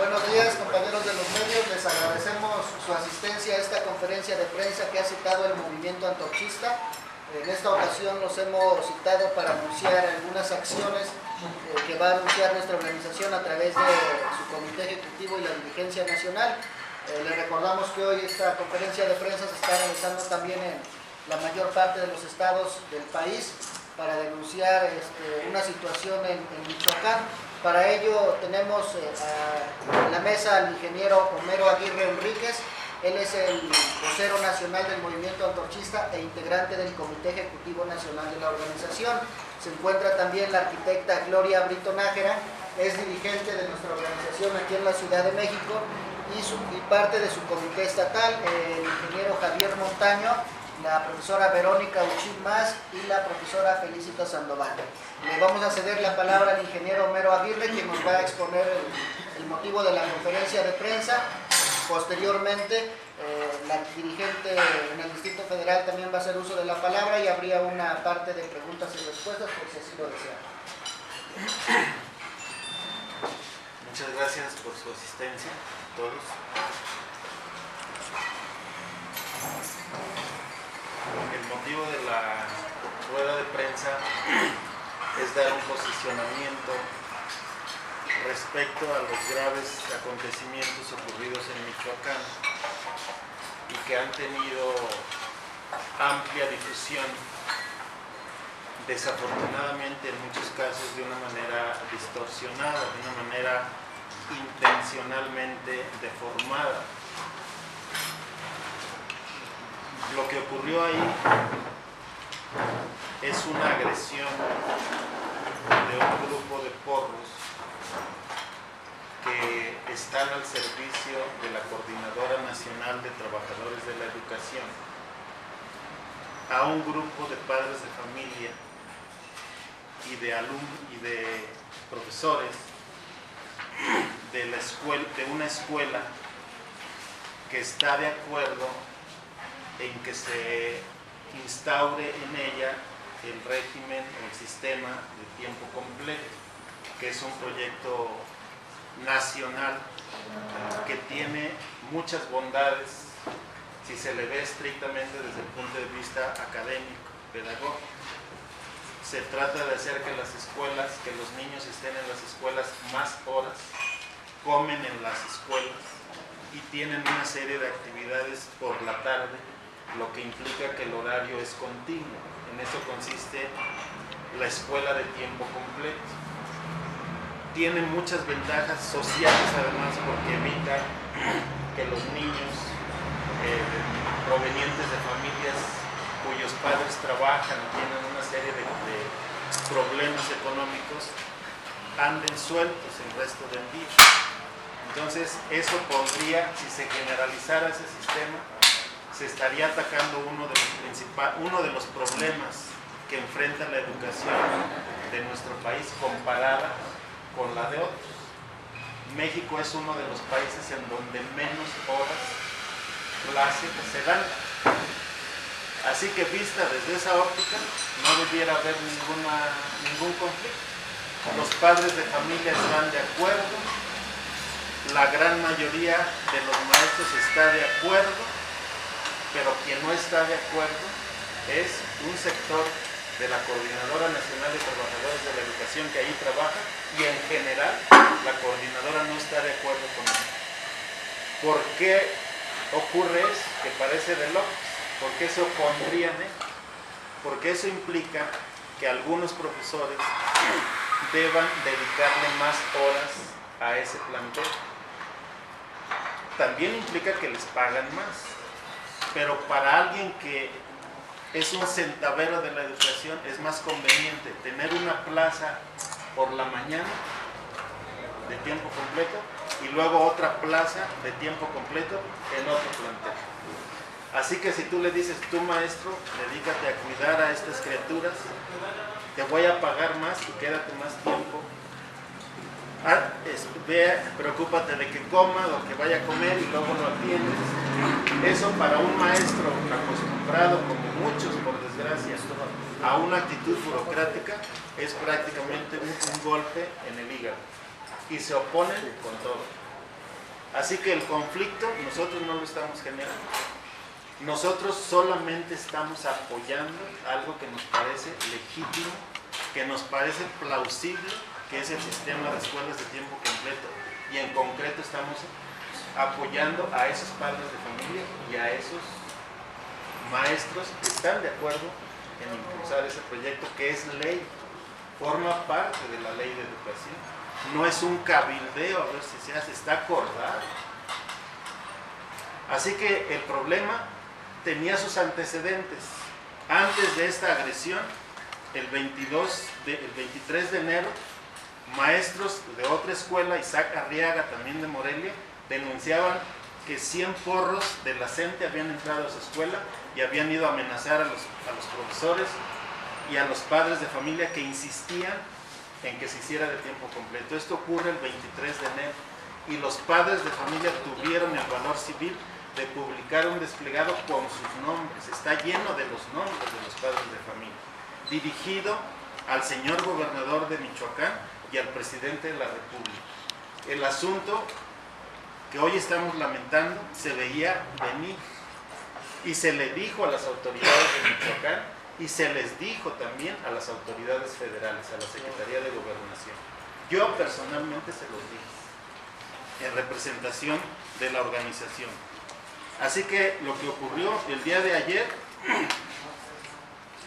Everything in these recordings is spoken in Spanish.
Buenos días, compañeros de los medios. Les agradecemos su asistencia a esta conferencia de prensa que ha citado el movimiento antorchista. En esta ocasión los hemos citado para anunciar algunas acciones que va a anunciar nuestra organización a través de su comité ejecutivo y la dirigencia nacional. Les recordamos que hoy esta conferencia de prensa se está realizando también en la mayor parte de los estados del país para denunciar una situación en Michoacán. Para ello tenemos en la mesa al ingeniero Homero Aguirre Enríquez. Él es el vocero nacional del movimiento antorchista e integrante del Comité Ejecutivo Nacional de la organización. Se encuentra también la arquitecta Gloria Brito Nájera, es dirigente de nuestra organización aquí en la Ciudad de México y parte de su comité estatal, el ingeniero Javier Montaño, la profesora Verónica Uchín Más y la profesora Felicita Sandoval. Le vamos a ceder la palabra al ingeniero Homero Aguirre, quien nos va a exponer el motivo de la conferencia de prensa. Posteriormente, la dirigente en el Distrito Federal también va a hacer uso de la palabra y habría una parte de preguntas y respuestas, por si así lo desean. Muchas gracias por su asistencia a todos. El motivo de la rueda de prensa es dar un posicionamiento respecto a los graves acontecimientos ocurridos en Michoacán y que han tenido amplia difusión, desafortunadamente en muchos casos de una manera distorsionada, de una manera intencionalmente deformada. Lo que ocurrió ahí es una agresión de un grupo de porros que están al servicio de la Coordinadora Nacional de Trabajadores de la Educación a un grupo de padres de familia y de alumnos y de profesores de una escuela que está de acuerdo en que se instaure en ella el régimen, el sistema de tiempo completo, que es un proyecto nacional que tiene muchas bondades si se le ve estrictamente desde el punto de vista académico, pedagógico. Se trata de hacer que las escuelas, que los niños estén en las escuelas más horas, comen en las escuelas y tienen una serie de actividades por la tarde, lo que implica que el horario es continuo. En eso consiste la escuela de tiempo completo. Tiene muchas ventajas sociales además porque evita que los niños provenientes de familias cuyos padres trabajan y tienen una serie de problemas económicos anden sueltos el resto del día. Entonces eso podría, si se generalizara ese sistema, se estaría atacando uno de los problemas que enfrenta la educación de nuestro país comparada con la de otros. México es uno de los países en donde menos horas clase se dan. Así que vista desde esa óptica, no debiera haber ningún conflicto. Los padres de familia están de acuerdo, la gran mayoría de los maestros está de acuerdo, pero quien no está de acuerdo es un sector de la Coordinadora Nacional de Trabajadores de la Educación que ahí trabaja y en general la coordinadora no está de acuerdo con eso. ¿Por qué ocurre eso? Que parece de locos. ¿Por qué se opondrían? Porque eso implica que algunos profesores deban dedicarle más horas a ese plantel. También implica que les pagan más. Pero para alguien que es un centavero de la educación es más conveniente tener una plaza por la mañana de tiempo completo y luego otra plaza de tiempo completo en otro plantel. Así que si tú le dices, tú maestro, dedícate a cuidar a estas criaturas, te voy a pagar más y quédate más tiempo. Preocúpate de que coma o que vaya a comer y luego lo atiendes. Eso para un maestro acostumbrado, como muchos por desgracia, a una actitud burocrática es prácticamente un golpe en el hígado y se oponen con todo. Así que el conflicto nosotros no lo estamos generando. Nosotros solamente estamos apoyando algo que nos parece legítimo, que nos parece plausible, que es el sistema de escuelas de tiempo completo. Y en concreto estamos apoyando a esos padres de familia y a esos maestros que están de acuerdo en impulsar ese proyecto que es ley, forma parte de la ley de educación. No es un cabildeo a ver si se hace, está acordado. Así que el problema tenía sus antecedentes. Antes de esta agresión, el 23 de enero, maestros de otra escuela, Isaac Arriaga, también de Morelia, denunciaban que 100 porros de la CENTE habían entrado a su escuela y habían ido a amenazar a los profesores y a los padres de familia que insistían en que se hiciera de tiempo completo. Esto ocurre el 23 de enero y los padres de familia tuvieron el valor civil de publicar un desplegado con sus nombres. Está lleno de los nombres de los padres de familia, dirigido al señor gobernador de Michoacán y al presidente de la República. El asunto que hoy estamos lamentando se veía venir y se le dijo a las autoridades de Michoacán y se les dijo también a las autoridades federales, a la Secretaría de Gobernación. Yo personalmente se los dije en representación de la organización. Así que lo que ocurrió el día de ayer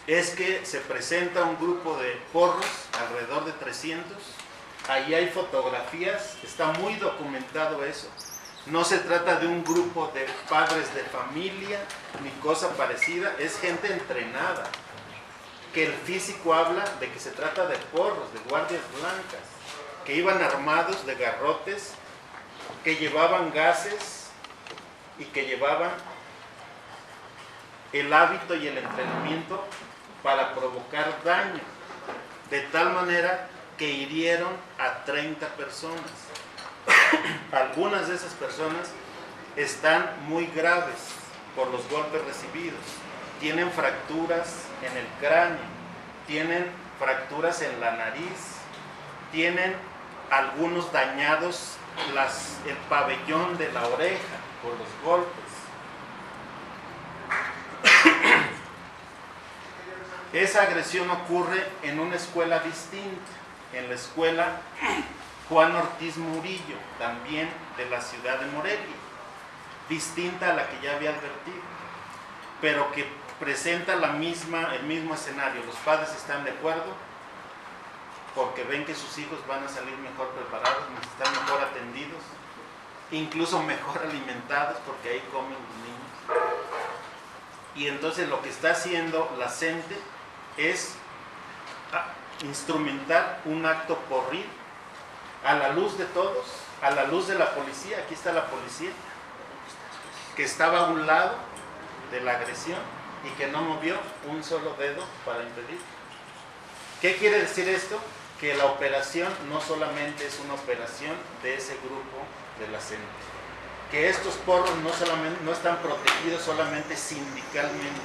es que se presenta un grupo de porros, alrededor de 300. Ahí hay fotografías, está muy documentado eso. No se trata de un grupo de padres de familia ni cosa parecida, es gente entrenada. Que el físico habla de que se trata de porros, de guardias blancas, que iban armados de garrotes, que llevaban gases y que llevaban el hábito y el entrenamiento para provocar daño, de tal manera que hirieron a 30 personas. Algunas de esas personas están muy graves por los golpes recibidos, tienen fracturas en el cráneo, tienen fracturas en la nariz, tienen algunos dañados el pabellón de la oreja por los golpes. Esa agresión ocurre en una escuela distinta, en la escuela Juan Ortiz Murillo, también de la ciudad de Morelia, distinta a la que ya había advertido, pero que presenta el mismo escenario. Los padres están de acuerdo porque ven que sus hijos van a salir mejor preparados, están mejor atendidos, incluso mejor alimentados porque ahí comen los niños. Y entonces lo que está haciendo la CENTE es instrumentar un acto porril a la luz de todos, a la luz de la policía. Aquí está la policía, que estaba a un lado de la agresión y que no movió un solo dedo para impedir. ¿Qué quiere decir esto? Que la operación no solamente es una operación de ese grupo de la CENTE, que estos porros no están protegidos solamente sindicalmente,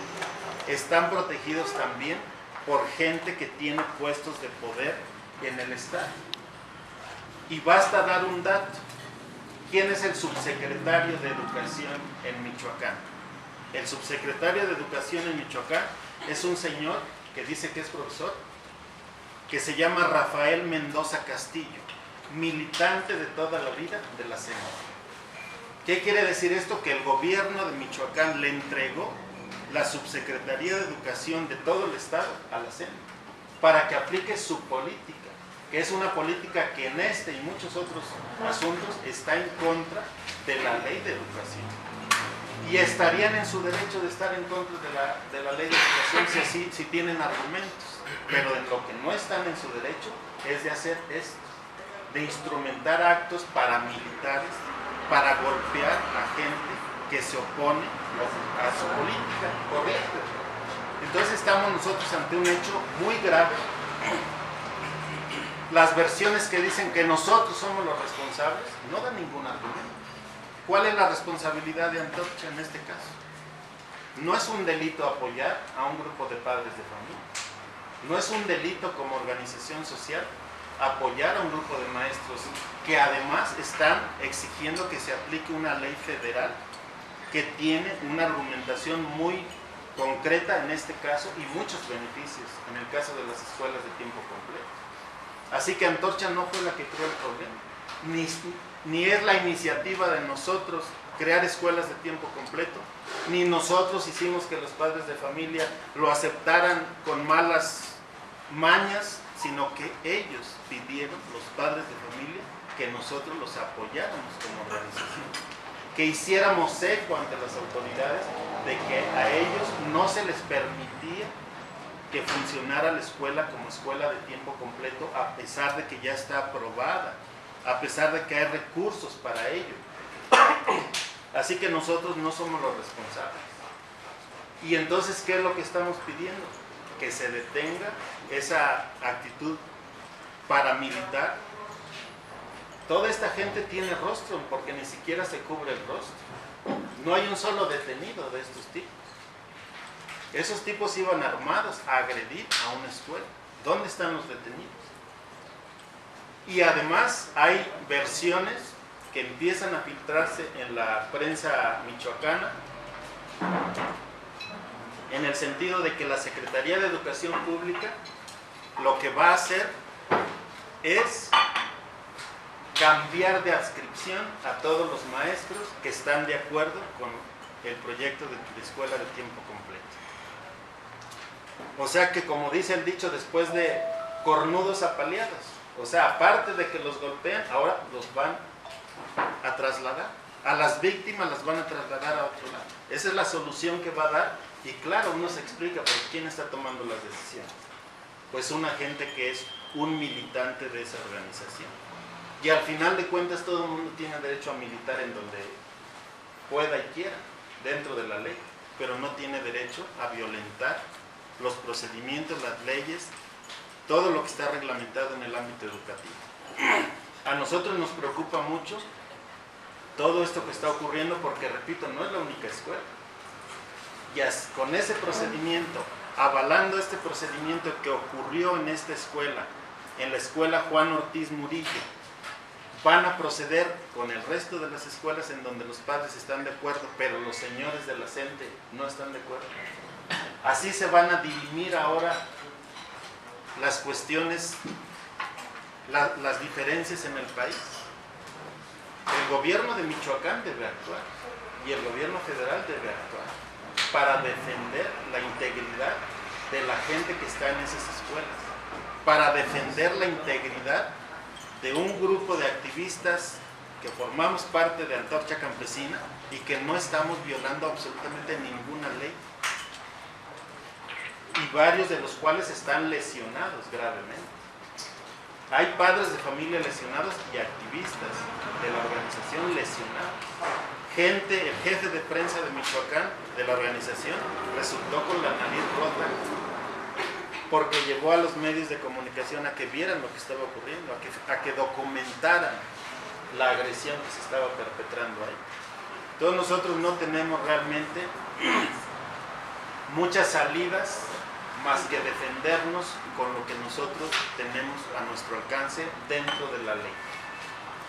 están protegidos también por gente que tiene puestos de poder en el Estado. Y basta dar un dato. ¿Quién es el subsecretario de Educación en Michoacán? El subsecretario de Educación en Michoacán es un señor que dice que es profesor, que se llama Rafael Mendoza Castillo, militante de toda la vida de la CENTE. ¿Qué quiere decir esto? Que el gobierno de Michoacán le entregó la subsecretaría de Educación de todo el estado a la CENTE para que aplique su política, que es una política que en este y muchos otros asuntos está en contra de la ley de educación. Y estarían en su derecho de estar en contra de la ley de educación si tienen argumentos, pero en lo que no están en su derecho es de hacer esto, de instrumentar actos paramilitares para golpear a gente que se opone a su política correcta. Entonces estamos nosotros ante un hecho muy grave. Las versiones que dicen que nosotros somos los responsables no dan ningún argumento. ¿Cuál es la responsabilidad de Antorcha en este caso? No es un delito apoyar a un grupo de padres de familia. No es un delito como organización social apoyar a un grupo de maestros que además están exigiendo que se aplique una ley federal que tiene una argumentación muy concreta en este caso y muchos beneficios en el caso de las escuelas de tiempo completo. Así que Antorcha no fue la que creó el problema, ni es la iniciativa de nosotros crear escuelas de tiempo completo, ni nosotros hicimos que los padres de familia lo aceptaran con malas mañas, sino que ellos pidieron, los padres de familia, que nosotros los apoyáramos como organización, que hiciéramos eco ante las autoridades de que a ellos no se les permitía que funcionara la escuela como escuela de tiempo completo, a pesar de que ya está aprobada, a pesar de que hay recursos para ello. Así que nosotros no somos los responsables. Y entonces, ¿qué es lo que estamos pidiendo? Que se detenga esa actitud paramilitar. Toda esta gente tiene rostro porque ni siquiera se cubre el rostro. No hay un solo detenido de estos tipos. Esos tipos iban armados a agredir a una escuela. ¿Dónde están los detenidos? Y además hay versiones que empiezan a filtrarse en la prensa michoacana, en el sentido de que la Secretaría de Educación Pública lo que va a hacer es cambiar de adscripción a todos los maestros que están de acuerdo con el proyecto de escuela de tiempo completo. O sea que, como dice el dicho, después de cornudos apaleados, o sea, aparte de que los golpean, ahora los van a trasladar. A las víctimas las van a trasladar a otro lado. Esa es la solución que va a dar. Y claro, uno se explica, pero ¿quién está tomando las decisiones? Pues una gente que es un militante de esa organización. Y al final de cuentas todo el mundo tiene derecho a militar en donde pueda y quiera, dentro de la ley, pero no tiene derecho a violentar los procedimientos, las leyes, todo lo que está reglamentado en el ámbito educativo. A nosotros nos preocupa mucho todo esto que está ocurriendo porque, repito, no es la única escuela. Ya con ese procedimiento, avalando este procedimiento que ocurrió en esta escuela, en la escuela Juan Ortiz Murillo, van a proceder con el resto de las escuelas en donde los padres están de acuerdo, pero los señores de la CENTE no están de acuerdo. Así se van a dirimir ahora las cuestiones, las diferencias en el país. El gobierno de Michoacán debe actuar y el gobierno federal debe actuar para defender la integridad de la gente que está en esas escuelas, para defender la integridad de un grupo de activistas que formamos parte de Antorcha Campesina y que no estamos violando absolutamente ninguna ley, y varios de los cuales están lesionados gravemente. Hay padres de familia lesionados y activistas de la organización lesionados. El jefe de prensa de Michoacán, de la organización, resultó con la nariz rota porque llevó a los medios de comunicación a que vieran lo que estaba ocurriendo, a que documentaran la agresión que se estaba perpetrando ahí. Entonces nosotros no tenemos realmente muchas salidas más que defendernos con lo que nosotros tenemos a nuestro alcance dentro de la ley.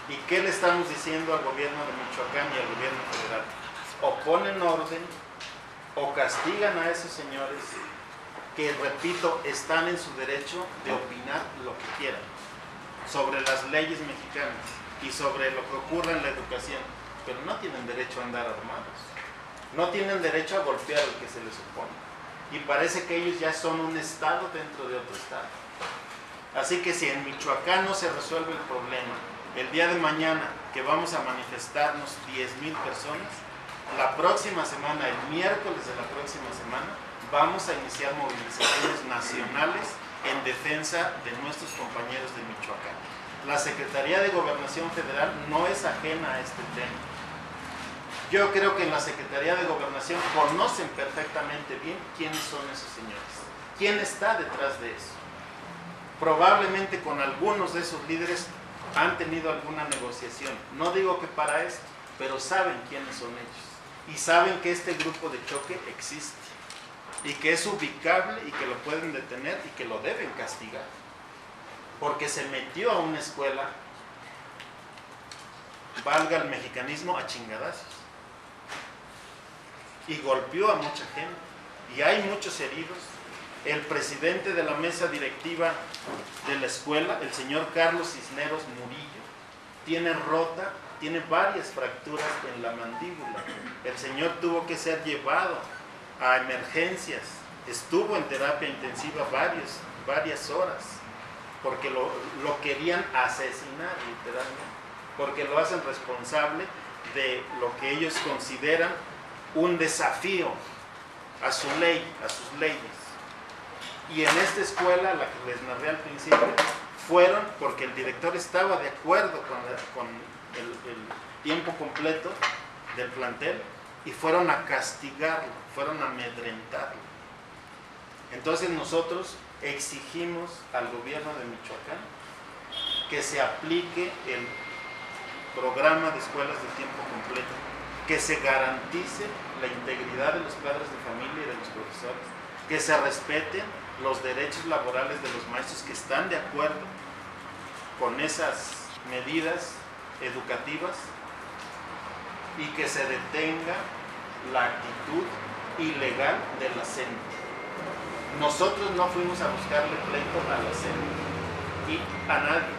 ¿Y qué le estamos diciendo al gobierno de Michoacán y al gobierno federal? O ponen orden o castigan a esos señores que, repito, están en su derecho de opinar lo que quieran sobre las leyes mexicanas y sobre lo que ocurre en la educación, pero no tienen derecho a andar armados, no tienen derecho a golpear al que se les opone, y parece que ellos ya son un estado dentro de otro estado. Así que si en Michoacán no se resuelve el problema, el día de mañana que vamos a manifestarnos 10,000 personas, la próxima semana, el miércoles de la próxima semana, vamos a iniciar movilizaciones nacionales en defensa de nuestros compañeros de Michoacán. La Secretaría de Gobernación Federal no es ajena a este tema. Yo creo que en la Secretaría de Gobernación conocen perfectamente bien quiénes son esos señores, quién está detrás de eso. Probablemente con algunos de esos líderes han tenido alguna negociación. No digo que para esto, pero saben quiénes son ellos. Y saben que este grupo de choque existe. Y que es ubicable y que lo pueden detener y que lo deben castigar. porque se metió a una escuela, valga el mexicanismo, a chingadazos, y golpeó a mucha gente, y hay muchos heridos. El presidente de la mesa directiva de la escuela, el señor Carlos Cisneros Murillo, tiene varias fracturas en la mandíbula. El señor tuvo que ser llevado a emergencias, estuvo en terapia intensiva varias horas, porque lo querían asesinar literalmente, porque lo hacen responsable de lo que ellos consideran un desafío a su ley, a sus leyes. Y en esta escuela, la que les narré al principio, fueron porque el director estaba de acuerdo con el tiempo completo del plantel, y fueron a castigarlo, fueron a amedrentarlo. Entonces nosotros exigimos al gobierno de Michoacán que se aplique el programa de escuelas de tiempo completo, que se garantice la integridad de los padres de familia y de los profesores, que se respeten los derechos laborales de los maestros que están de acuerdo con esas medidas educativas, y que se detenga la actitud ilegal de la CENTE. Nosotros no fuimos a buscarle pleito a la CENTE y a nadie.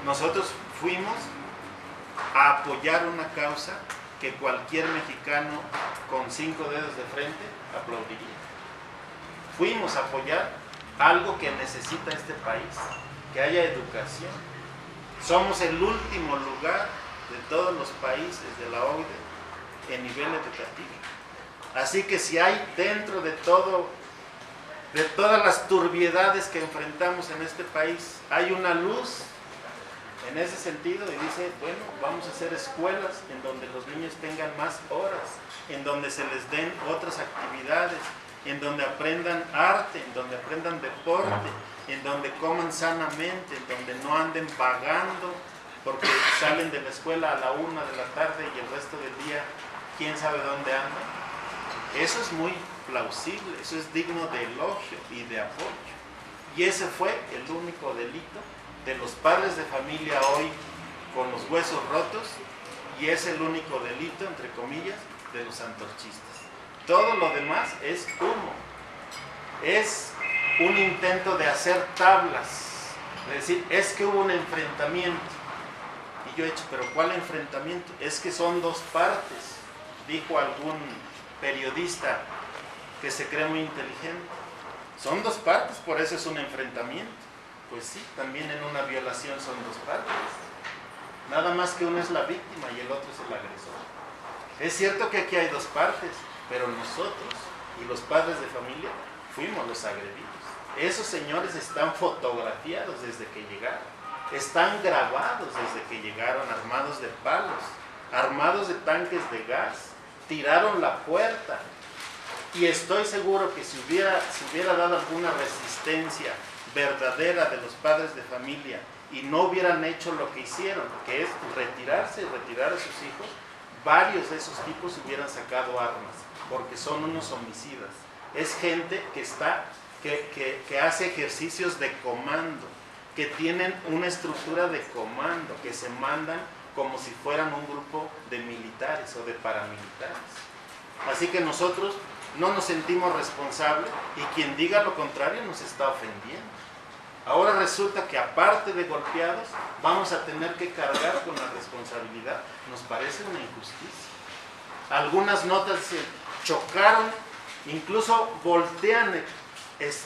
Nosotros fuimos a apoyar una causa que cualquier mexicano con 5 dedos de frente aplaudiría. Fuimos a apoyar algo que necesita este país, que haya educación. Somos el último lugar de todos los países de la OCDE en nivel educativo. Así que si hay dentro de todas las turbiedades que enfrentamos en este país, hay una luz en ese sentido, y dice, bueno, vamos a hacer escuelas en donde los niños tengan más horas, en donde se les den otras actividades, en donde aprendan arte, en donde aprendan deporte, en donde coman sanamente, en donde no anden vagando, porque salen de la escuela a la 1 de la tarde y el resto del día quién sabe dónde andan. Eso es muy plausible, eso es digno de elogio y de apoyo. Y ese fue el único delito de los padres de familia hoy con los huesos rotos, y es el único delito, entre comillas, de los antorchistas. Todo lo demás es humo, es un intento de hacer tablas, de decir, es que hubo un enfrentamiento. Y yo he dicho, ¿pero cuál enfrentamiento? Es que son dos partes, dijo algún periodista que se cree muy inteligente. Son dos partes, por eso es un enfrentamiento. Pues sí, también en una violación son dos partes. Nada más que uno es la víctima y el otro es el agresor. Es cierto que aquí hay dos partes, pero nosotros y los padres de familia fuimos los agredidos. Esos señores están fotografiados desde que llegaron, están grabados desde que llegaron, armados de palos, armados de tanques de gas, tiraron la puerta, y estoy seguro que si hubiera dado alguna resistencia verdadera de los padres de familia y no hubieran hecho lo que hicieron, que es retirarse y retirar a sus hijos, varios de esos tipos hubieran sacado armas, porque son unos homicidas. Es gente que hace ejercicios de comando, que tienen una estructura de comando, que se mandan como si fueran un grupo de militares o de paramilitares. Así que nosotros no nos sentimos responsables, y quien diga lo contrario nos está ofendiendo. Ahora resulta que aparte de golpeados, vamos a tener que cargar con la responsabilidad. Nos parece una injusticia. Algunas notas dicen, chocaron, incluso voltean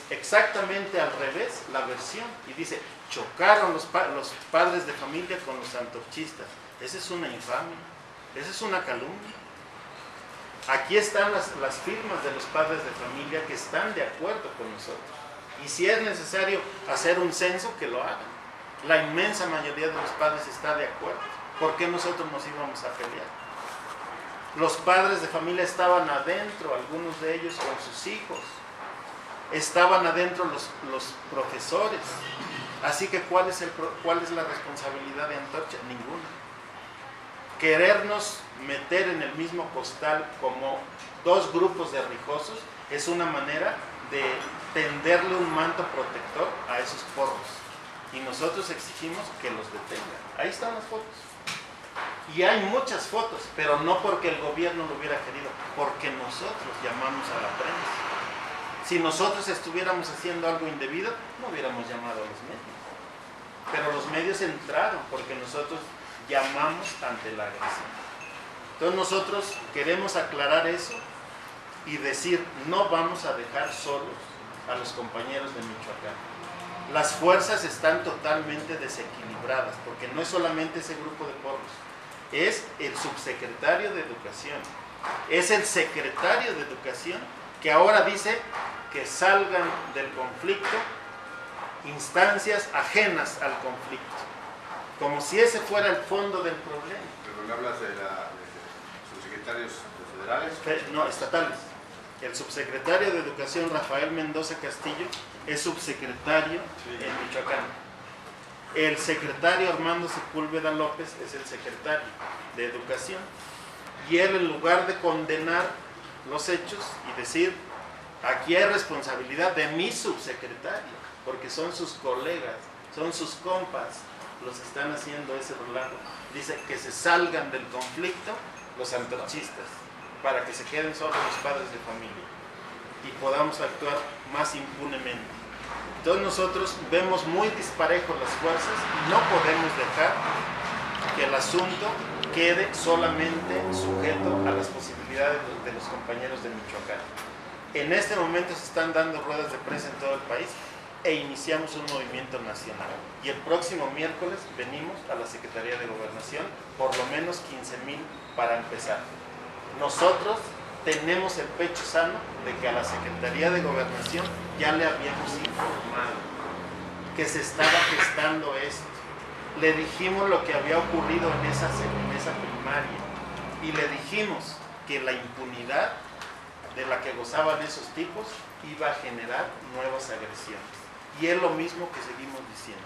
exactamente al revés la versión, y dice, chocaron los padres de familia con los antorchistas. Esa es una infamia, esa es una calumnia. Aquí están las firmas de los padres de familia que están de acuerdo con nosotros. Y si es necesario hacer un censo, que lo hagan. La inmensa mayoría de los padres está de acuerdo. ¿Por qué nosotros nos íbamos a pelear? Los padres de familia estaban adentro, algunos de ellos con sus hijos. Estaban adentro los profesores. Así que ¿cuál es la responsabilidad de Antorcha? Ninguna. Querernos meter en el mismo costal como dos grupos de rijosos es una manera de tenderle un manto protector a esos porros. y nosotros exigimos que los detengan. Ahí están las fotos. Y hay muchas fotos, pero no porque el gobierno lo hubiera querido, porque nosotros llamamos a la prensa. Si nosotros estuviéramos haciendo algo indebido, no hubiéramos llamado a los medios. Pero los medios entraron porque nosotros llamamos ante la agresión. Entonces nosotros queremos aclarar eso y decir, no vamos a dejar solos a los compañeros de Michoacán. Las fuerzas están totalmente desequilibradas, porque no es solamente ese grupo de porros, es el subsecretario de Educación, es el secretario de Educación, que ahora dice que salgan del conflicto instancias ajenas al conflicto, como si ese fuera el fondo del problema. ¿Pero me hablas de subsecretarios federales? No, estatales. El subsecretario de Educación, Rafael Mendoza Castillo, es subsecretario en Michoacán. El secretario Armando Sepúlveda López es el secretario de Educación. Y él, en lugar de condenar los hechos y decir, aquí hay responsabilidad de mi subsecretario, porque son sus colegas, son sus compas, los están haciendo ese relajo. Dice que se salgan del conflicto los antorchistas, para que se queden solos los padres de familia y podamos actuar más impunemente. Entonces nosotros vemos muy disparejos las fuerzas y no podemos dejar que el asunto quede solamente sujeto a las posibilidades de los compañeros de Michoacán. En este momento se están dando ruedas de prensa en todo el país e iniciamos un movimiento nacional. Y el próximo miércoles venimos a la Secretaría de Gobernación, por lo menos 15,000 para empezar. Nosotros tenemos el pecho sano de que a la Secretaría de Gobernación ya le habíamos informado que se estaba gestando esto. Le dijimos lo que había ocurrido en esa primaria y le dijimos que la impunidad de la que gozaban esos tipos iba a generar nuevas agresiones. Y es lo mismo que seguimos diciendo.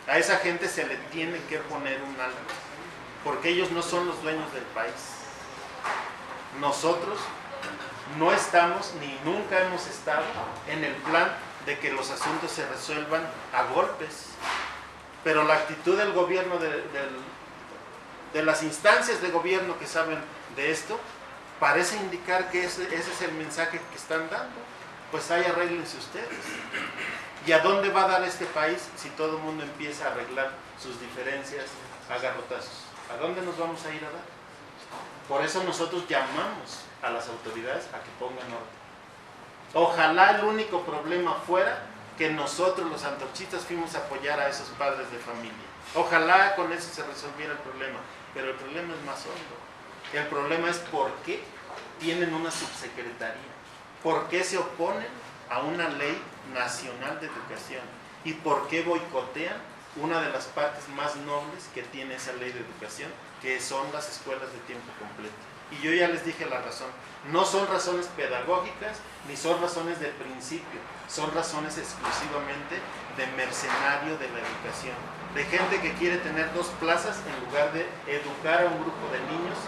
A esa gente se le tiene que poner un alto, porque ellos no son los dueños del país. Nosotros no estamos ni nunca hemos estado en el plan de que los asuntos se resuelvan a golpes, pero la actitud del gobierno, de las instancias de gobierno que saben de esto, parece indicar que ese es el mensaje que están dando. Pues ahí arréglense ustedes. ¿Y a dónde va a dar este país si todo el mundo empieza a arreglar sus diferencias a garrotazos? ¿A dónde nos vamos a ir a dar? Por eso nosotros llamamos a las autoridades a que pongan orden. Ojalá el único problema fuera que nosotros los antorchistas fuimos a apoyar a esos padres de familia. Ojalá con eso se resolviera el problema, pero el problema es más hondo. El problema es por qué tienen una subsecretaría, por qué se oponen a una ley nacional de educación y por qué boicotean una de las partes más nobles que tiene esa ley de educación, que son las escuelas de tiempo completo. Y yo ya les dije la razón. No son razones pedagógicas ni son razones de principio, son razones exclusivamente de mercenario de la educación, de gente que quiere tener 2 plazas en lugar de educar a un grupo de niños,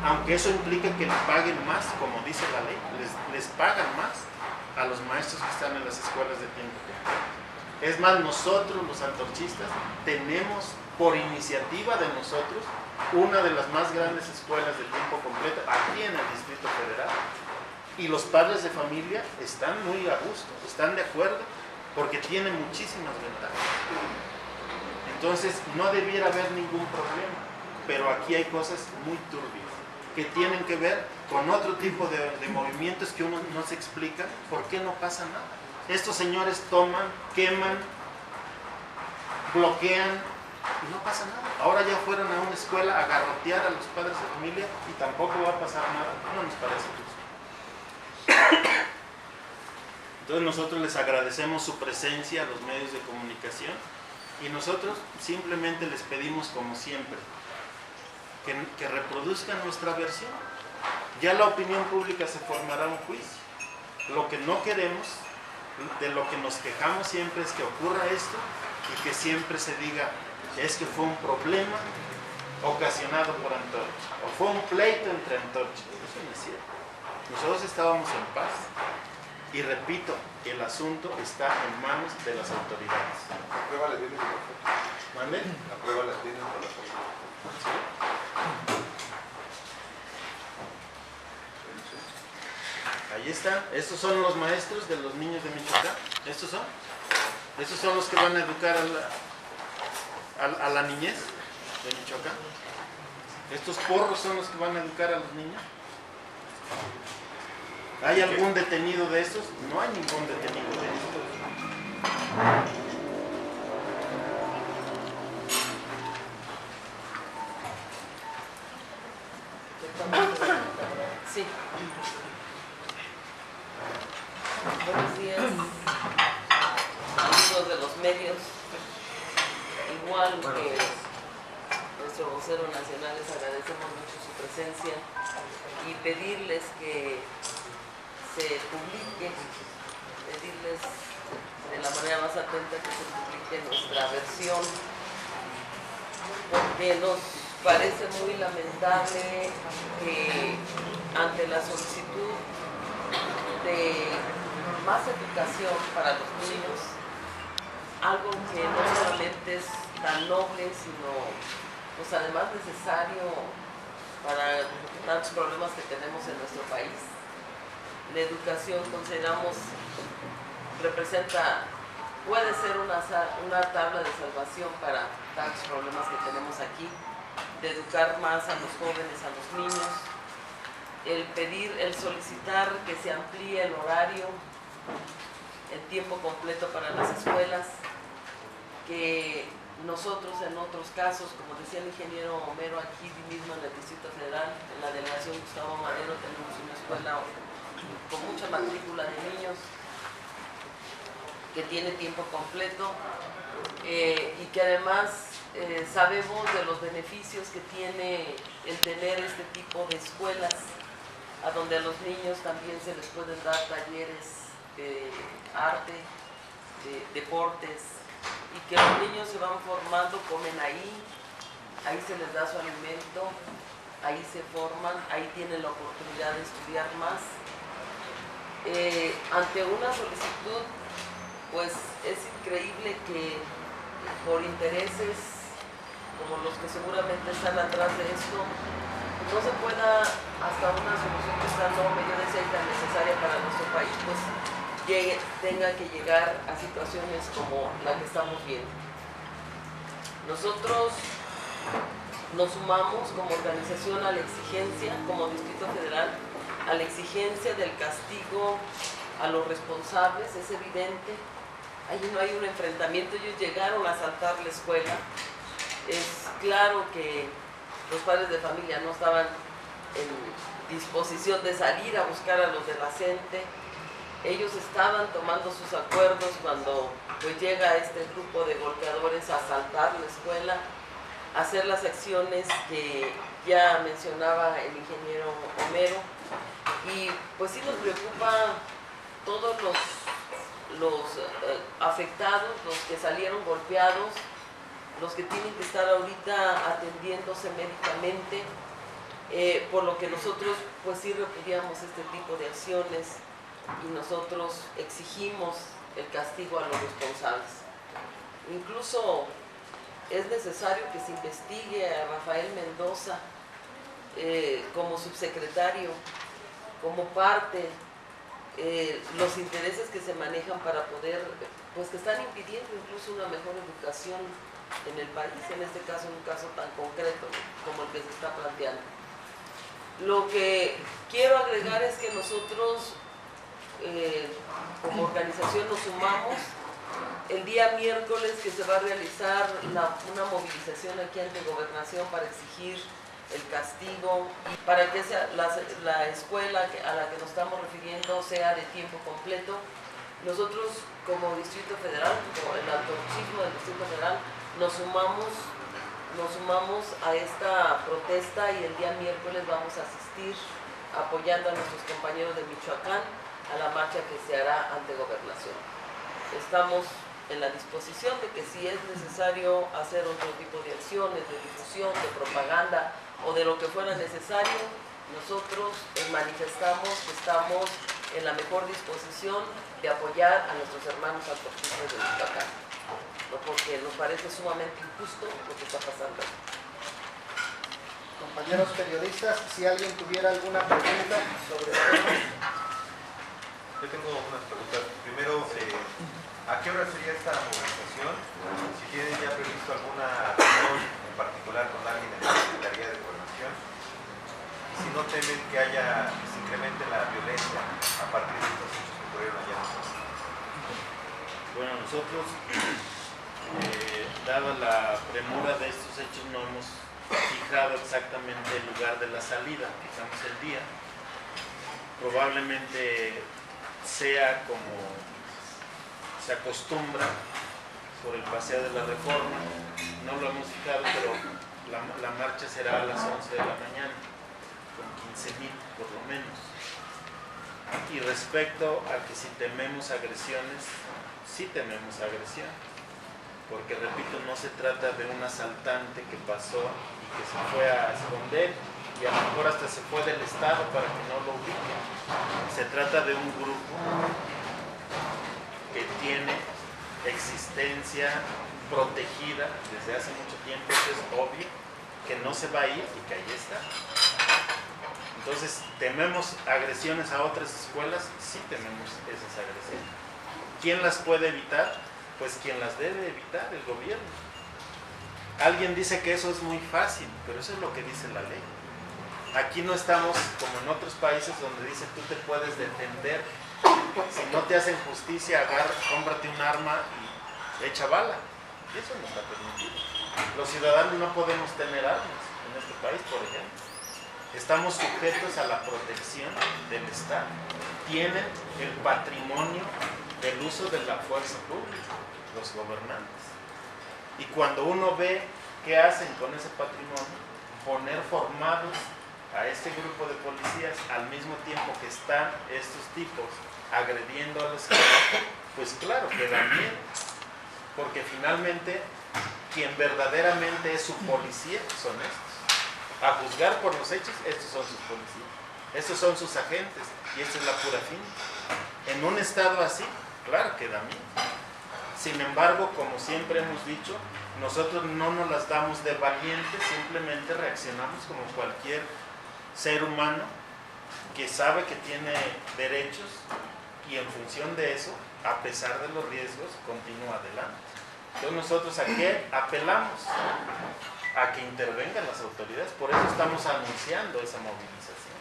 aunque eso implique que le paguen más, como dice la ley, les pagan más a los maestros que están en las escuelas de tiempo completo. Es más, nosotros los antorchistas tenemos, por iniciativa de nosotros, una de las más grandes escuelas de tiempo completo aquí en el Distrito Federal. Y los padres de familia están muy a gusto, están de acuerdo, porque tienen muchísimas ventajas. Entonces, no debiera haber ningún problema, pero aquí hay cosas muy turbias que tienen que ver con otro tipo de movimientos que uno no se explica por qué no pasa nada. Estos señores toman, queman, bloquean y no pasa nada. Ahora ya fueron a una escuela a garrotear a los padres de familia y tampoco va a pasar nada. No nos parece justo. Entonces nosotros les agradecemos su presencia a los medios de comunicación y nosotros simplemente les pedimos, como siempre, que reproduzcan nuestra versión. Ya la opinión pública se formará un juicio. Lo que no queremos, de lo que nos quejamos siempre, es que ocurra esto y que siempre se diga es que fue un problema ocasionado por antorchas o fue un pleito entre antorchas. Eso no es cierto. Nosotros estábamos en paz y repito, el asunto está en manos de las autoridades. La prueba la tienen con la foto. ¿Mande? La prueba la tienen con la foto. ¿Sí? Ahí está. Estos son los maestros de los niños de Michoacán. Estos son los que van a educar a la niñez de Michoacán. Estos porros son los que van a educar a los niños. ¿Hay algún detenido de estos? No hay ningún detenido de estos. Sí. Buenos días, amigos de los medios. Igual que nuestro vocero nacional, les agradecemos mucho su presencia y pedirles que se publique, pedirles de la manera más atenta que se publique nuestra versión, porque nos parece muy lamentable que ante la solicitud de más educación para los niños, algo que no solamente es tan noble, sino pues además necesario para tantos problemas que tenemos en nuestro país. La educación, consideramos, puede ser una tabla de salvación para tantos problemas que tenemos aquí, de educar más a los jóvenes, a los niños, el solicitar que se amplíe el horario en tiempo completo para las escuelas, que nosotros en otros casos, como decía el ingeniero Homero, aquí mismo en el Distrito Federal, en la delegación Gustavo Madero, tenemos una escuela con mucha matrícula de niños que tiene tiempo completo y que además sabemos de los beneficios que tiene el tener este tipo de escuelas, a donde a los niños también se les pueden dar talleres de arte, de deportes, y que los niños se van formando, comen ahí se les da su alimento, ahí se forman, ahí tienen la oportunidad de estudiar más. Ante una solicitud, pues es increíble que por intereses como los que seguramente están atrás de esto, no se pueda hasta una solución que es tan noble, yo decía, y tan necesaria para nuestro país, pues tenga que llegar a situaciones como la que estamos viendo. Nosotros nos sumamos como organización a la exigencia, como Distrito Federal, a la exigencia del castigo a los responsables. Es evidente, ahí no hay un enfrentamiento, ellos llegaron a asaltar la escuela. Es claro que los padres de familia no estaban en disposición de salir a buscar a los de la CENTE. Ellos estaban tomando sus acuerdos cuando pues llega este grupo de golpeadores a asaltar la escuela, a hacer las acciones que ya mencionaba el ingeniero Homero. Y pues sí nos preocupa todos los afectados, los que salieron golpeados, los que tienen que estar ahorita atendiéndose médicamente, por lo que nosotros pues sí repudiamos este tipo de acciones y nosotros exigimos el castigo a los responsables. Incluso es necesario que se investigue a Rafael Mendoza como subsecretario, como parte, los intereses que se manejan para poder, pues que están impidiendo incluso una mejor educación en el país, en este caso, un caso tan concreto como el que se está planteando. Lo que quiero agregar es que nosotros como organización nos sumamos el día miércoles, que se va a realizar una movilización aquí ante Gobernación para exigir el castigo y para que la escuela a la que nos estamos refiriendo sea de tiempo completo. Nosotros como Distrito Federal, como el Altorchismo del Distrito Federal, nos sumamos a esta protesta y el día miércoles vamos a asistir apoyando a nuestros compañeros de Michoacán a la marcha que se hará ante Gobernación. Estamos en la disposición de que si es necesario hacer otro tipo de acciones, de difusión, de propaganda o de lo que fuera necesario, nosotros manifestamos que estamos en la mejor disposición de apoyar a nuestros hermanos antorchistas de Michoacán, ¿no? Porque nos parece sumamente injusto lo que está pasando. Compañeros periodistas, si alguien tuviera alguna pregunta sobre el tema. Yo tengo unas preguntas. Primero, ¿a qué hora sería esta movilización? Si tienen ya previsto alguna reunión en particular con alguien en la Secretaría de Gobernación. Y si no temen que se incremente la violencia a partir de estos hechos que ocurrieron allá. Bueno, nosotros, dada la premura de estos hechos, no hemos fijado exactamente el lugar de la salida, fijamos el día. Probablemente sea como se acostumbra por el Paseo de la Reforma, no lo hemos fijado, pero la marcha será a las 11 de la mañana, con 15,000 por lo menos. Y respecto a que si tememos agresiones, sí tenemos agresión, porque repito, no se trata de un asaltante que pasó y que se fue a esconder y a lo mejor hasta se fue del estado para que no lo ubiquen. Se trata de un grupo que tiene existencia protegida desde hace mucho tiempo, eso es obvio, que no se va a ir y que ahí está. Entonces, ¿tememos agresiones a otras escuelas? Sí tememos esas agresiones. ¿Quién las puede evitar? Pues quien las debe evitar, el gobierno. Alguien dice que eso es muy fácil, pero eso es lo que dice la ley. Aquí no estamos como en otros países donde dice tú te puedes defender. Si no te hacen justicia, cómprate un arma y echa bala. Y eso no está permitido. Los ciudadanos no podemos tener armas en este país, por ejemplo. Estamos sujetos a la protección del Estado. Tienen el patrimonio del uso de la fuerza pública, los gobernantes. Y cuando uno ve qué hacen con ese patrimonio, poner formados a este grupo de policías al mismo tiempo que están estos tipos agrediendo a la escuela, pues claro que da miedo, porque finalmente quien verdaderamente es su policía son estos. A juzgar por los hechos, estos son sus policías, estos son sus agentes, y esta es la pura fin. En un estado así, claro que da miedo. Sin embargo, como siempre hemos dicho, nosotros no nos las damos de valientes, simplemente reaccionamos como cualquier ser humano que sabe que tiene derechos y en función de eso, a pesar de los riesgos, continúa adelante. Entonces nosotros ¿a qué apelamos? A que intervengan las autoridades. Por eso estamos anunciando esa movilización.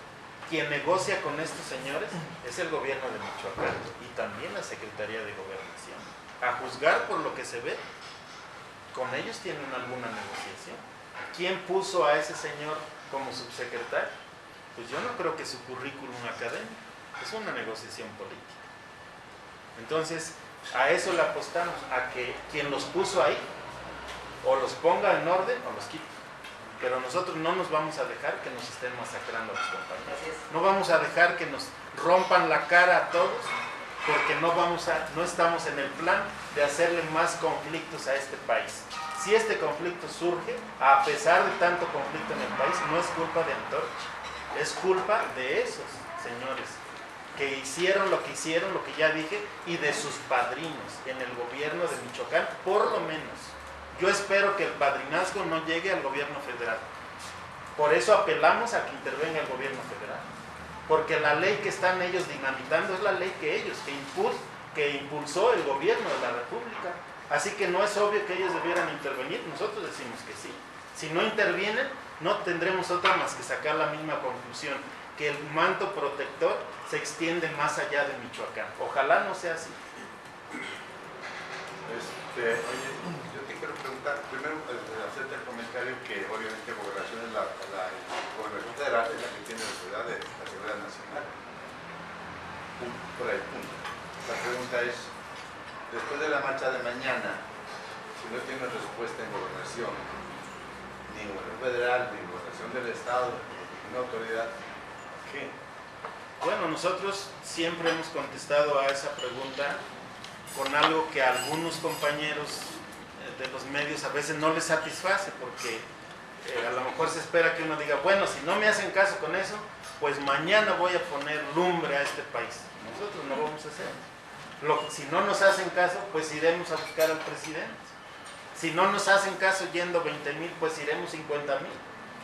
Quien negocia con estos señores es el gobierno de Michoacán y también la Secretaría de Gobernación. A juzgar por lo que se ve, con ellos tienen alguna negociación. ¿Quién puso a ese señor como subsecretario? Pues yo no creo que su currículum académico, es una negociación política. Entonces, a eso le apostamos, a que quien los puso ahí, o los ponga en orden o los quite. Pero nosotros no nos vamos a dejar que nos estén masacrando a los compañeros. No vamos a dejar que nos rompan la cara a todos, porque no estamos en el plan de hacerle más conflictos a este país. Si este conflicto surge, a pesar de tanto conflicto en el país, no es culpa de Antorcha, es culpa de esos señores que hicieron lo que ya dije, y de sus padrinos en el gobierno de Michoacán, por lo menos. Yo espero que el padrinazgo no llegue al gobierno federal. Por eso apelamos a que intervenga el gobierno federal. Porque la ley que están ellos dinamitando es la ley que impulsó el gobierno de la República. Así que no es obvio que ellos debieran intervenir. Nosotros decimos que sí. Si no intervienen, no tendremos otra más que sacar la misma conclusión, que el manto protector se extiende más allá de Michoacán. Ojalá no sea así. Oye, yo te quiero preguntar, primero hacerte el comentario que obviamente Gobernación es la Gobernación Federal es la que tiene la seguridad nacional. Por ahí, punto. La pregunta es, después de la marcha de mañana, si no tiene respuesta en Gobernación, ni Gobernación Federal, ni Gobernación del Estado, ni autoridad, ¿qué? Bueno, nosotros siempre hemos contestado a esa pregunta con algo que a algunos compañeros de los medios a veces no les satisface, porque a lo mejor se espera que uno diga, bueno, si no me hacen caso con eso, pues mañana voy a poner lumbre a este país. Nosotros no vamos a hacer. Si no nos hacen caso, pues iremos a buscar al presidente. Si no nos hacen caso yendo 20,000, pues iremos 50,000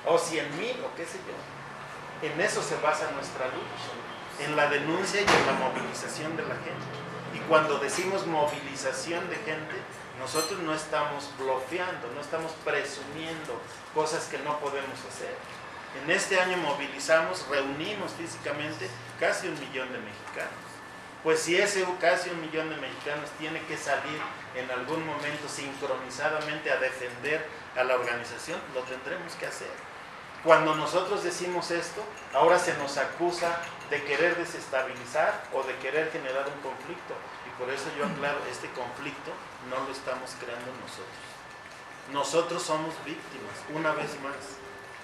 o 100,000 o qué sé yo. En eso se basa nuestra lucha, en la denuncia y en la movilización de la gente. Y cuando decimos movilización de gente, nosotros no estamos bloqueando, no estamos presumiendo cosas que no podemos hacer. En este año movilizamos, reunimos físicamente casi 1,000,000 de mexicanos. Pues si ese casi 1,000,000 de mexicanos tiene que salir en algún momento sincronizadamente a defender a la organización, lo tendremos que hacer. Cuando nosotros decimos esto, ahora se nos acusa de querer desestabilizar o de querer generar un conflicto. Y por eso yo aclaro, este conflicto no lo estamos creando nosotros. Nosotros somos víctimas, una vez más,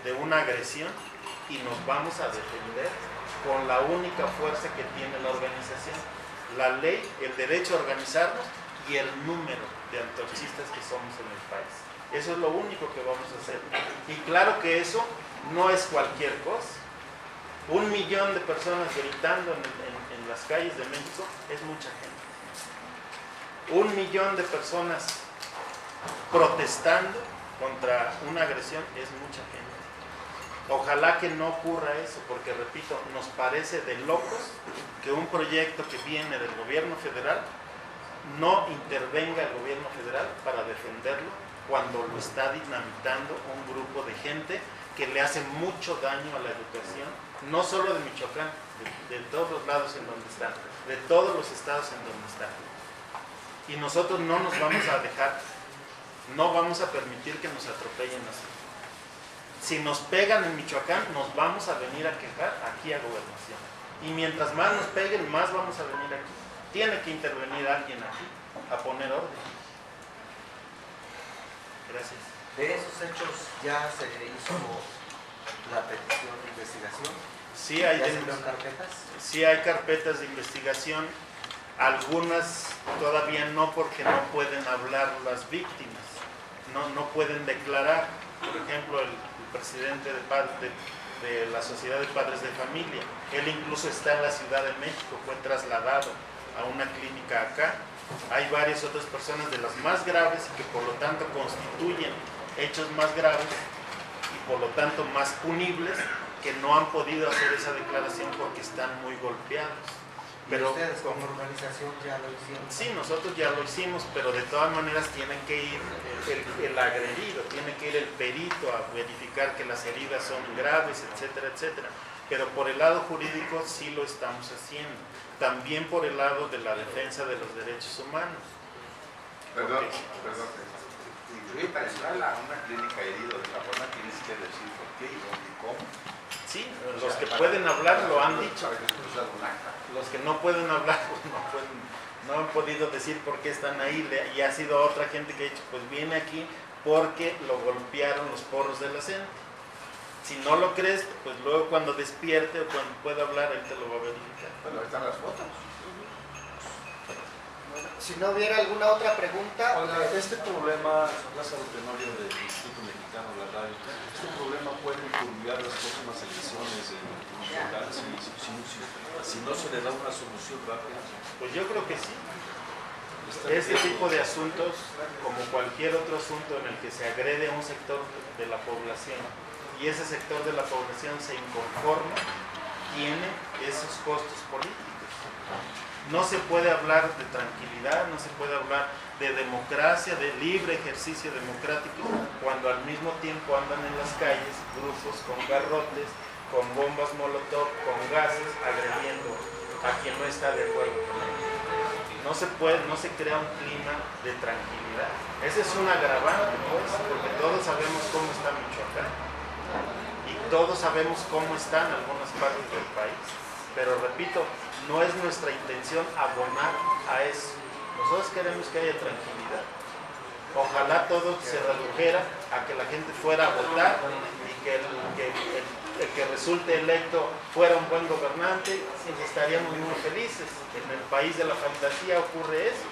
de una agresión y nos vamos a defender con la única fuerza que tiene la organización, la ley, el derecho a organizarnos y el número de antorchistas que somos en el país. Eso es lo único que vamos a hacer. Y claro que eso no es cualquier cosa. 1,000,000 de personas gritando en las calles de México es mucha gente. 1,000,000 de personas protestando contra una agresión es mucha gente. Ojalá que no ocurra eso, porque repito, nos parece de locos que un proyecto que viene del gobierno federal no intervenga el gobierno federal para defenderlo cuando lo está dinamitando un grupo de gente que le hace mucho daño a la educación, no solo de Michoacán, de todos los lados en donde están, de todos los estados en donde están. Y nosotros no nos vamos a dejar, no vamos a permitir que nos atropellen así. Si nos pegan en Michoacán, nos vamos a venir a quejar aquí a Gobernación. Y mientras más nos peguen, más vamos a venir aquí. Tiene que intervenir alguien aquí a poner orden. Gracias. ¿De esos hechos ya se hizo la petición de investigación? Sí hay, ¿Ya se dieron carpetas? sí hay carpetas de investigación, algunas todavía no, porque no pueden hablar las víctimas, no pueden declarar. Por ejemplo, el presidente de la Sociedad de Padres de Familia, él incluso está en la Ciudad de México, fue trasladado a una clínica acá. Hay varias otras personas de las más graves y que por lo tanto constituyen hechos más graves y por lo tanto más punibles, que no han podido hacer esa declaración porque están muy golpeados. Pero ustedes como organización ya lo hicieron? Sí, nosotros ya lo hicimos, pero de todas maneras tienen que ir el agredido, tiene que ir el perito a verificar que las heridas son graves, etcétera, etcétera. Pero por el lado jurídico sí lo estamos haciendo. También por el lado de la defensa de los derechos humanos. Perdón. Incluye para entrar a una clínica herido de esa forma tienes que decir por qué y dónde y cómo. Sí, los que pueden hablar lo han dicho. Para que se pueda dar un acta. Los que no pueden hablar, pues no han podido decir por qué están ahí. Y ha sido otra gente que ha dicho, pues viene aquí porque lo golpearon los porros de la CENTE. Si no lo crees, pues luego cuando despierte o cuando pueda hablar, él te lo va a verificar. Bueno, ahí están las fotos. Bueno, si no hubiera alguna otra pregunta, Oiga, este problema, Lázaro Tenorio del Instituto Mexicano de la Radio, este problema puede incurrir las próximas elecciones locales si no se le da una solución rápida. Pues yo creo que sí. Este tipo de asuntos, como cualquier otro asunto en el que se agrede a un sector de la población y ese sector de la población se inconforma, tiene esos costos políticos. No se puede hablar de tranquilidad, no se puede hablar de democracia, de libre ejercicio democrático, cuando al mismo tiempo andan en las calles grupos con garrotes, con bombas molotov, con gases, agrediendo a quien no está de acuerdo con ellos. No se crea un clima de tranquilidad. Ese es un agravante, pues, porque todos sabemos cómo está Michoacán y todos sabemos cómo están algunas partes del país. Pero repito, no es nuestra intención abonar a eso. Nosotros queremos que haya tranquilidad. Ojalá todo se redujera a que la gente fuera a votar y que el que resulte electo fuera un buen gobernante, y estaríamos muy felices. En el país de la fantasía ocurre eso.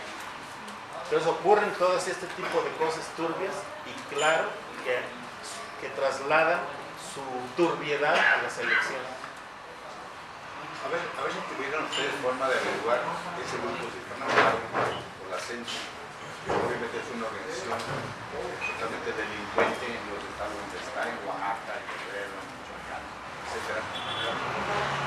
Entonces ocurren todas este tipo de cosas turbias y claro que trasladan su turbiedad a las elecciones. A ver si tuvieran ustedes forma de averiguar ese grupo si están armados por la CENTI. Obviamente es una organización totalmente delincuente en los estados donde está, en Oaxaca, en Guerrero, en Michoacán, etcétera.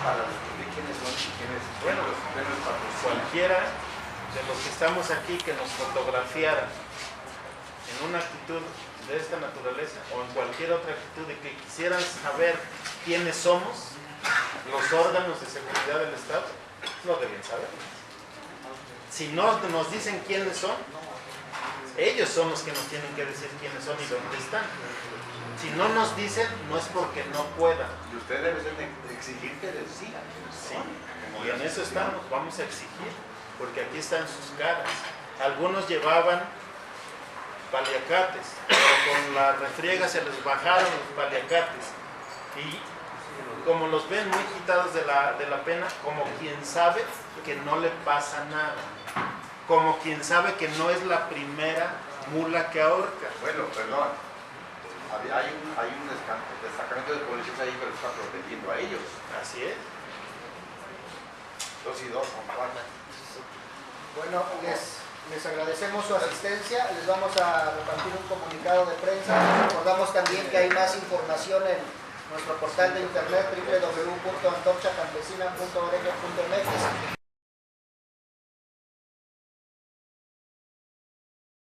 Para descubrir quiénes son y quiénes los primeros patrocinios. Cualquiera de los que estamos aquí que nos fotografiaran en una actitud de esta naturaleza o en cualquier otra actitud de que quisieran saber quiénes somos, los órganos de seguridad del Estado, lo deben saber. Si no nos dicen quiénes son, ellos son los que nos tienen que decir quiénes son y dónde están. Si no nos dicen, no es porque no puedan. Y ustedes deben exigir que les digan quiénes Sí, son. y en eso estamos, vamos a exigir, porque aquí están sus caras. Algunos llevaban paliacates, pero con la refriega se les bajaron los paliacates. Y como los ven muy quitados de la pena, como quien sabe que no le pasa nada. Como quien sabe que no es la primera mula que ahorca. Bueno, perdón. Hay un destacamento de policías ahí que los está protegiendo a ellos. Así es. 2 y 2 son 4. Bueno, les agradecemos su asistencia. Les vamos a repartir un comunicado de prensa. Recordamos también que hay más información en nuestro portal de internet www.antorchacampesina.org.mx.